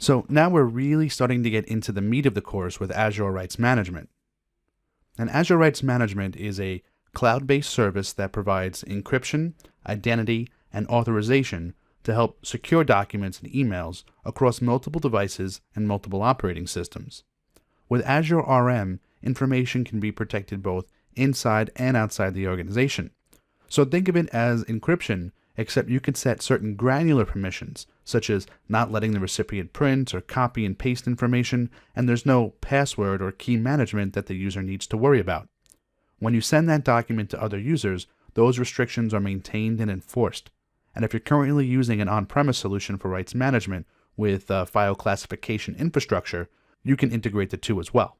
So now we're really starting to get into the meat of the course with Azure Rights Management. And Azure Rights Management is a cloud-based service that provides encryption, identity, and authorization to help secure documents and emails across multiple devices and multiple operating systems. With Azure RM, information can be protected both inside and outside the organization. So think of it as encryption, except you can set certain granular permissions, such as not letting the recipient print or copy and paste information, and there's no password or key management that the user needs to worry about. When you send that document to other users, those restrictions are maintained and enforced. And if you're currently using an on-premise solution for rights management with file classification infrastructure, you can integrate the two as well.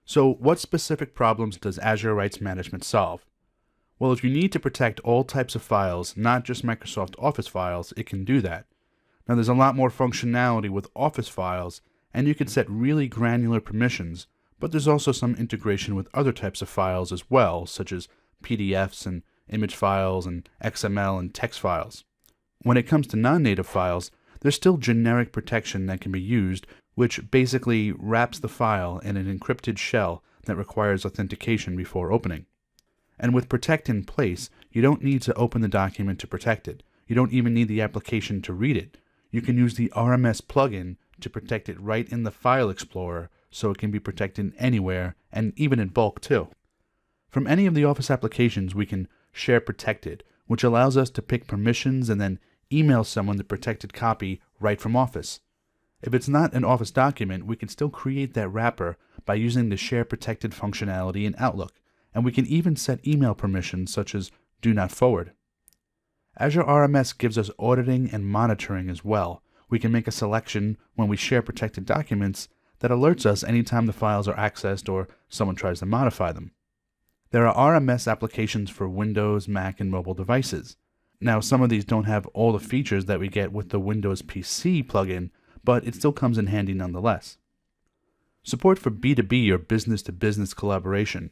So what specific problems does Azure Rights Management solve? Well, if you need to protect all types of files, not just Microsoft Office files, it can do that. Now there's a lot more functionality with Office files, and you can set really granular permissions, but there's also some integration with other types of files as well, such as PDFs and image files and XML and text files. When it comes to non-native files, there's still generic protection that can be used, which basically wraps the file in an encrypted shell that requires authentication before opening. And with Protect in place, you don't need to open the document to protect it. You don't even need the application to read it. You can use the RMS plugin to protect it right in the File Explorer, so it can be protected anywhere, and even in bulk too. From any of the Office applications, we can share protected, which allows us to pick permissions and then email someone the protected copy right from Office. If it's not an Office document, we can still create that wrapper by using the share protected functionality in Outlook, and we can even set email permissions such as do not forward. Azure RMS gives us auditing and monitoring as well. We can make a selection when we share protected documents that alerts us anytime the files are accessed or someone tries to modify them. There are RMS applications for Windows, Mac, and mobile devices. Now, some of these don't have all the features that we get with the Windows PC plugin, but it still comes in handy nonetheless. Support for B2B or business-to-business collaboration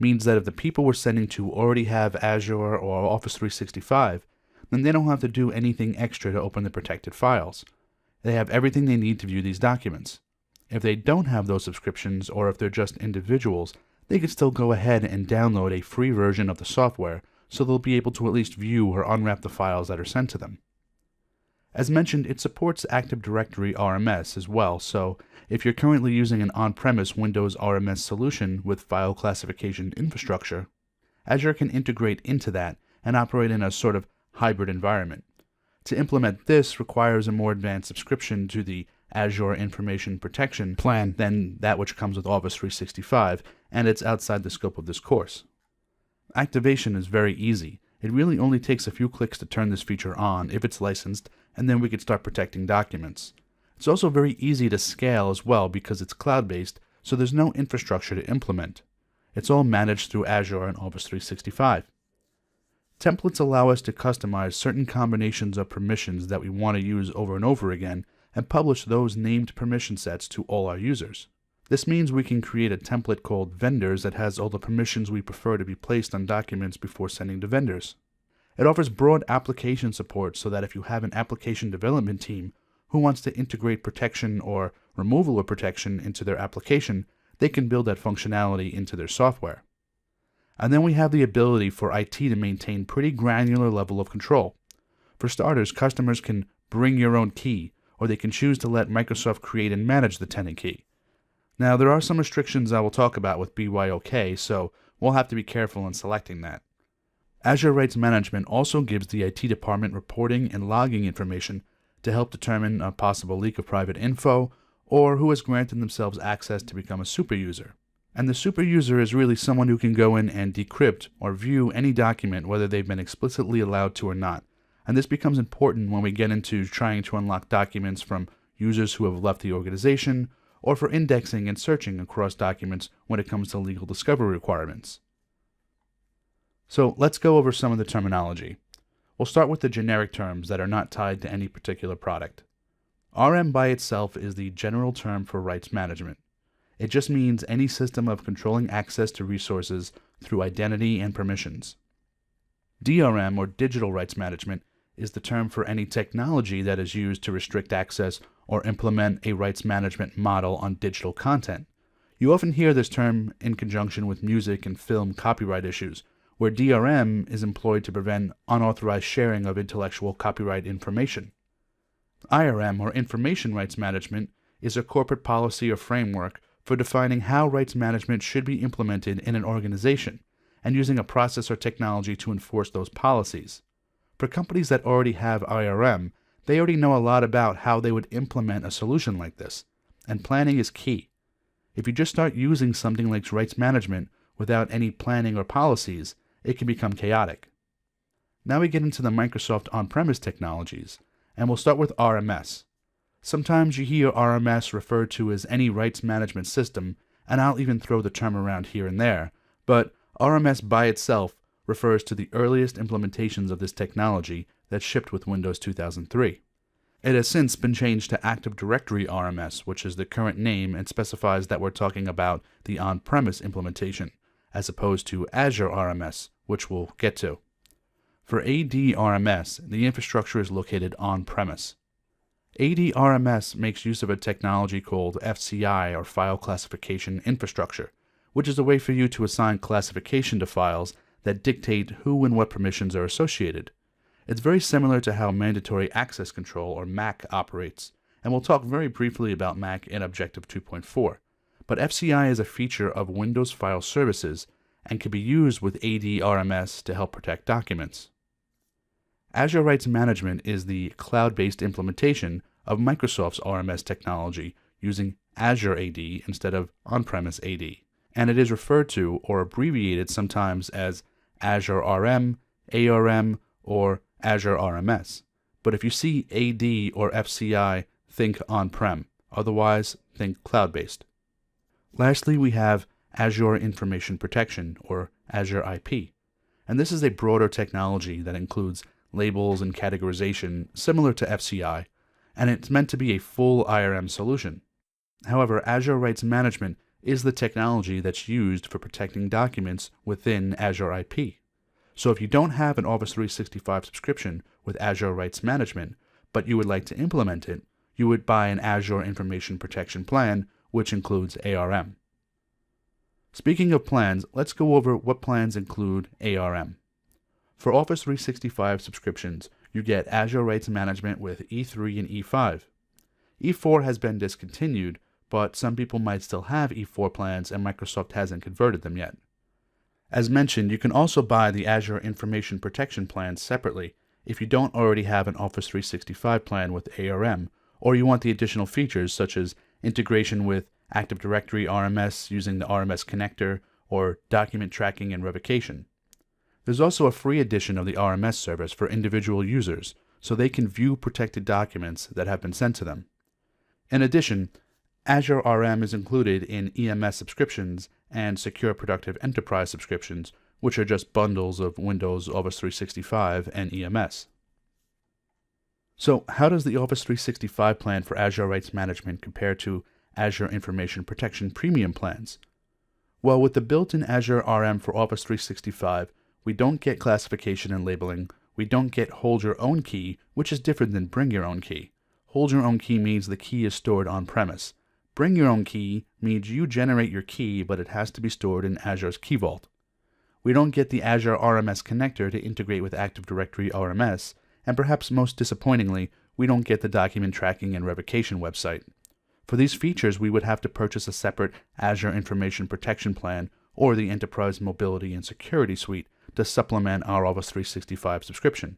means that if the people we're sending to already have Azure or Office 365, then they don't have to do anything extra to open the protected files. They have everything they need to view these documents. If they don't have those subscriptions, or if they're just individuals, they can still go ahead and download a free version of the software, so they'll be able to at least view or unwrap the files that are sent to them. As mentioned, it supports Active Directory RMS as well, so if you're currently using an on-premise Windows RMS solution with file classification infrastructure, Azure can integrate into that and operate in a sort of hybrid environment. To implement this requires a more advanced subscription to the Azure Information Protection plan than that which comes with Office 365, and it's outside the scope of this course. Activation is very easy. It really only takes a few clicks to turn this feature on if it's licensed, and then we can start protecting documents. It's also very easy to scale as well because it's cloud-based, so there's no infrastructure to implement. It's all managed through Azure and Office 365. Templates allow us to customize certain combinations of permissions that we want to use over and over again and publish those named permission sets to all our users. This means we can create a template called vendors that has all the permissions we prefer to be placed on documents before sending to vendors. It offers broad application support so that if you have an application development team who wants to integrate protection or removal of protection into their application, they can build that functionality into their software. And then we have the ability for IT to maintain pretty granular level of control. For starters, customers can bring your own key, or they can choose to let Microsoft create and manage the tenant key. Now, there are some restrictions I will talk about with BYOK, so we'll have to be careful in selecting that. Azure Rights Management also gives the IT department reporting and logging information to help determine a possible leak of private info or who has granted themselves access to become a super user. And the super user is really someone who can go in and decrypt or view any document whether they've been explicitly allowed to or not. And this becomes important when we get into trying to unlock documents from users who have left the organization or for indexing and searching across documents when it comes to legal discovery requirements. So let's go over some of the terminology. We'll start with the generic terms that are not tied to any particular product. RM by itself is the general term for rights management. It just means any system of controlling access to resources through identity and permissions. DRM, or digital rights management, is the term for any technology that is used to restrict access or implement a rights management model on digital content. You often hear this term in conjunction with music and film copyright issues, where DRM is employed to prevent unauthorized sharing of intellectual copyright information. IRM, or Information Rights Management, is a corporate policy or framework for defining how rights management should be implemented in an organization, and using a process or technology to enforce those policies. For companies that already have IRM, they already know a lot about how they would implement a solution like this, and planning is key. If you just start using something like rights management without any planning or policies, it can become chaotic. Now we get into the Microsoft on-premise technologies, and we'll start with RMS. Sometimes you hear RMS referred to as any rights management system, and I'll even throw the term around here and there, but RMS by itself refers to the earliest implementations of this technology that shipped with Windows 2003. It has since been changed to Active Directory RMS, which is the current name and specifies that we're talking about the on-premise implementation, as opposed to Azure RMS, which we'll get to. For AD RMS, the infrastructure is located on-premise. AD RMS makes use of a technology called FCI, or File Classification Infrastructure, which is a way for you to assign classification to files that dictate who and what permissions are associated. It's very similar to how Mandatory Access Control, or MAC, operates, and we'll talk very briefly about MAC in Objective 2.4. But FCI is a feature of Windows File Services and can be used with AD RMS to help protect documents. Azure Rights Management is the cloud-based implementation of Microsoft's RMS technology using Azure AD instead of on-premise AD, and it is referred to or abbreviated sometimes as Azure RM, ARM, or Azure RMS. But if you see AD or FCI, think on-prem. Otherwise, think cloud-based. Lastly, we have Azure Information Protection, or Azure IP. And this is a broader technology that includes labels and categorization similar to FCI, and it's meant to be a full IRM solution. However, Azure Rights Management is the technology that's used for protecting documents within Azure IP. So if you don't have an Office 365 subscription with Azure Rights Management, but you would like to implement it, you would buy an Azure Information Protection plan, which includes ARM. Speaking of plans, let's go over what plans include ARM. For Office 365 subscriptions, you get Azure Rights Management with E3 and E5. E4 has been discontinued, but some people might still have E4 plans and Microsoft hasn't converted them yet. As mentioned, you can also buy the Azure Information Protection plan separately if you don't already have an Office 365 plan with ARM, or you want the additional features such as integration with Active Directory RMS using the RMS connector, or document tracking and revocation. There's also a free edition of the RMS service for individual users, so they can view protected documents that have been sent to them. In addition, Azure RM is included in EMS subscriptions and Secure Productive Enterprise subscriptions, which are just bundles of Windows, Office 365, and EMS. So, how does the Office 365 plan for Azure Rights Management compare to Azure Information Protection Premium plans? Well, with the built-in Azure RM for Office 365, we don't get classification and labeling, we don't get hold your own key, which is different than bring your own key. Hold your own key means the key is stored on-premise. Bring your own key means you generate your key, but it has to be stored in Azure's Key Vault. We don't get the Azure RMS connector to integrate with Active Directory RMS, and perhaps most disappointingly, we don't get the document tracking and revocation website. For these features, we would have to purchase a separate Azure Information Protection plan or the Enterprise Mobility and Security Suite to supplement our Office 365 subscription.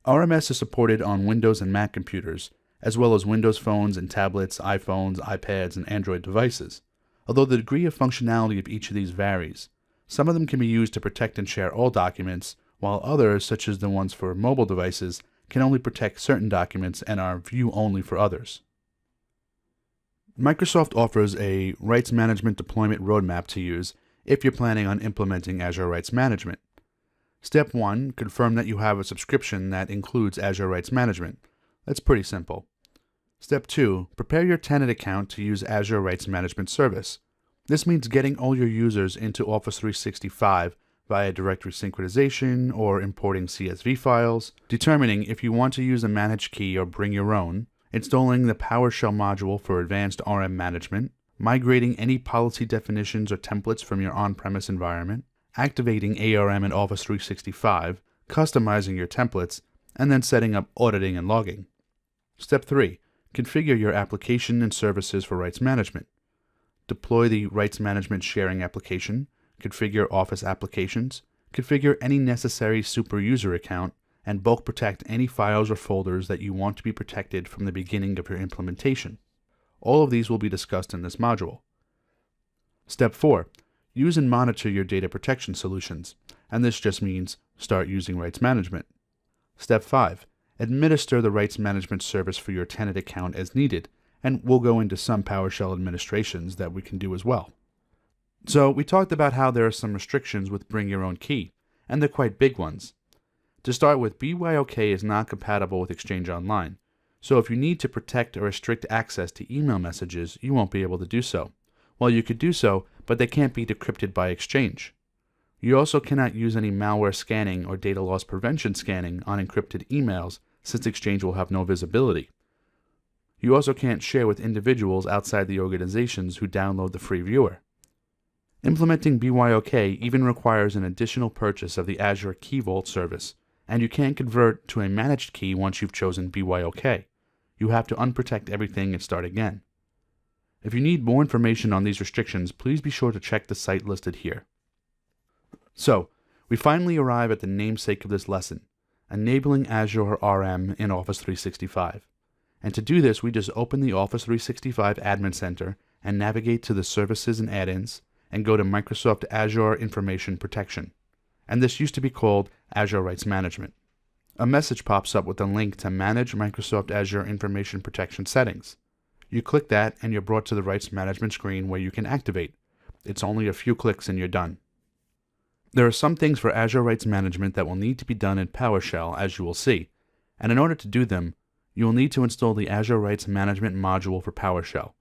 RMS is supported on Windows and Mac computers, as well as Windows phones and tablets, iPhones, iPads, and Android devices, although the degree of functionality of each of these varies. Some of them can be used to protect and share all documents, while others, such as the ones for mobile devices, can only protect certain documents and are view-only for others. Microsoft offers a rights management deployment roadmap to use if you're planning on implementing Azure Rights Management. Step 1, confirm that you have a subscription that includes Azure Rights Management. That's pretty simple. Step 2, prepare your tenant account to use Azure Rights Management service. This means getting all your users into Office 365 via directory synchronization or importing CSV files, determining if you want to use a managed key or bring your own, installing the PowerShell module for advanced RM management, migrating any policy definitions or templates from your on-premise environment, activating ARM in Office 365, customizing your templates, and then setting up auditing and logging. Step 3. Configure your application and services for rights management. Deploy the rights management sharing application, configure Office applications, configure any necessary super user account, and bulk protect any files or folders that you want to be protected from the beginning of your implementation. All of these will be discussed in this module. Step 4. Use and monitor your data protection solutions, and this just means start using rights management. Step 5. Administer the rights management service for your tenant account as needed, and we'll go into some PowerShell administrations that we can do as well. So we talked about how there are some restrictions with bring your own key, and they're quite big ones. To start with, BYOK is not compatible with Exchange Online, so if you need to protect or restrict access to email messages, you won't be able to do so. Well, you could do so, but they can't be decrypted by Exchange. You also cannot use any malware scanning or data loss prevention scanning on encrypted emails, since Exchange will have no visibility. You also can't share with individuals outside the organizations who download the free viewer. Implementing BYOK even requires an additional purchase of the Azure Key Vault service, and you can't convert to a managed key once you've chosen BYOK. You have to unprotect everything and start again. If you need more information on these restrictions, please be sure to check the site listed here. So, we finally arrive at the namesake of this lesson, enabling Azure RM in Office 365. And to do this, we just open the Office 365 Admin Center and navigate to the Services and Add-ins and go to Microsoft Azure Information Protection. And this used to be called Azure Rights Management. A message pops up with a link to Manage Microsoft Azure Information Protection Settings. You click that and you're brought to the Rights Management screen where you can activate. It's only a few clicks and you're done. There are some things for Azure Rights Management that will need to be done in PowerShell, as you will see, and in order to do them, you will need to install the Azure Rights Management module for PowerShell.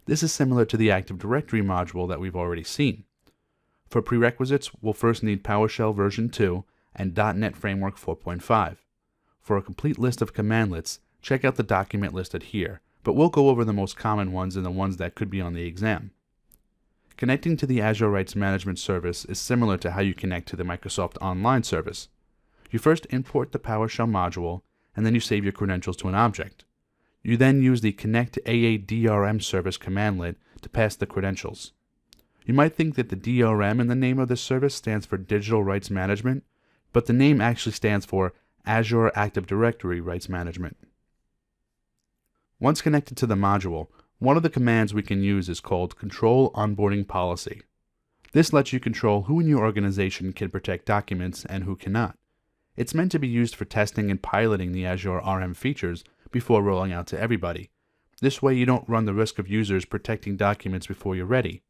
This is similar to the Active Directory module that we've already seen. For prerequisites, we'll first need PowerShell version 2 and .NET Framework 4.5. For a complete list of commandlets, check out the document listed here, but we'll go over the most common ones and the ones that could be on the exam. Connecting to the Azure Rights Management service is similar to how you connect to the Microsoft Online service. You first import the PowerShell module, and then you save your credentials to an object. You then use the Connect AADRM service commandlet to pass the credentials. You might think that the DRM in the name of this service stands for Digital Rights Management, but the name actually stands for Azure Active Directory Rights Management. Once connected to the module, one of the commands we can use is called Control Onboarding Policy. This lets you control who in your organization can protect documents and who cannot. It's meant to be used for testing and piloting the Azure RM features before rolling out to everybody. This way you don't run the risk of users protecting documents before you're ready.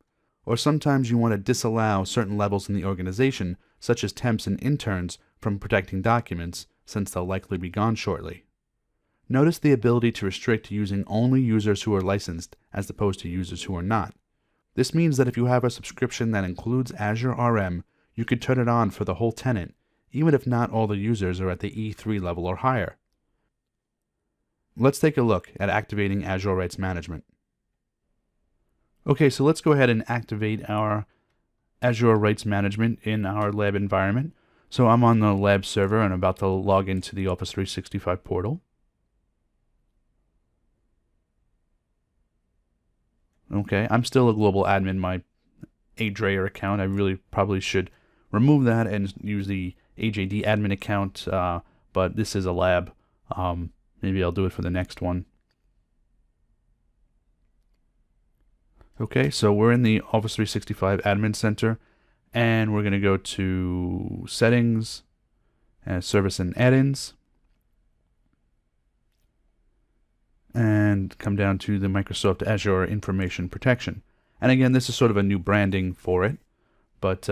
Or sometimes you want to disallow certain levels in the organization, such as temps and interns, from protecting documents, since they'll likely be gone shortly. Notice the ability to restrict using only users who are licensed as opposed to users who are not. This means that if you have a subscription that includes Azure RM, you could turn it on for the whole tenant, even if not all the users are at the E3 level or higher. Let's take a look at activating Azure Rights Management. Okay, so let's go ahead and activate our Azure Rights Management in our lab environment. So I'm on the lab server and about to log into the Office 365 portal. Okay, I'm still a global admin. My ADRAyer account, I really probably should remove that and use the AJD admin account, but this is a lab. Maybe I'll do it for the next one. Okay, so we're in the Office 365 Admin Center, and we're going to go to Settings, Service and Add-ins, and come down to the Microsoft Azure Information Protection. And again, this is sort of a new branding for it, but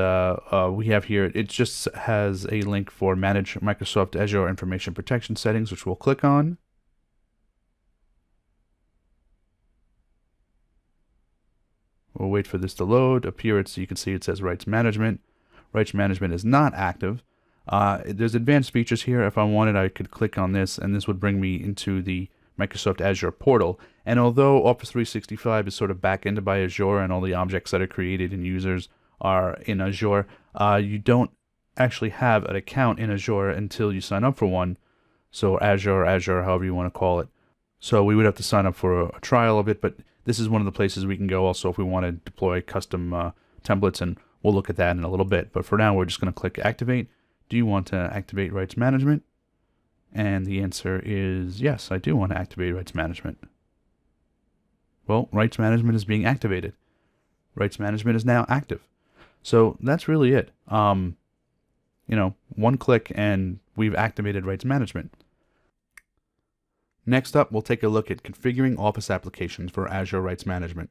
we have here, it just has a link for Manage Microsoft Azure Information Protection Settings, which we'll click on. We'll wait for this to load. Up here, you can see it says Rights Management. Rights Management is not active. There's advanced features here. If I wanted, I could click on this, and this would bring me into the Microsoft Azure portal. And although Office 365 is sort of backended by Azure and all the objects that are created and users are in Azure, you don't actually have an account in Azure until you sign up for one. So Azure, however you want to call it. So we would have to sign up for a trial of it, but this is one of the places we can go also if we want to deploy custom templates, and we'll look at that in a little bit. But for now, we're just going to click Activate. Do you want to activate rights management? And the answer is yes, I do want to activate rights management. Well, rights management is being activated. Rights management is now active. So that's really it. One click and we've activated rights management. Next up, we'll take a look at configuring Office applications for Azure Rights Management.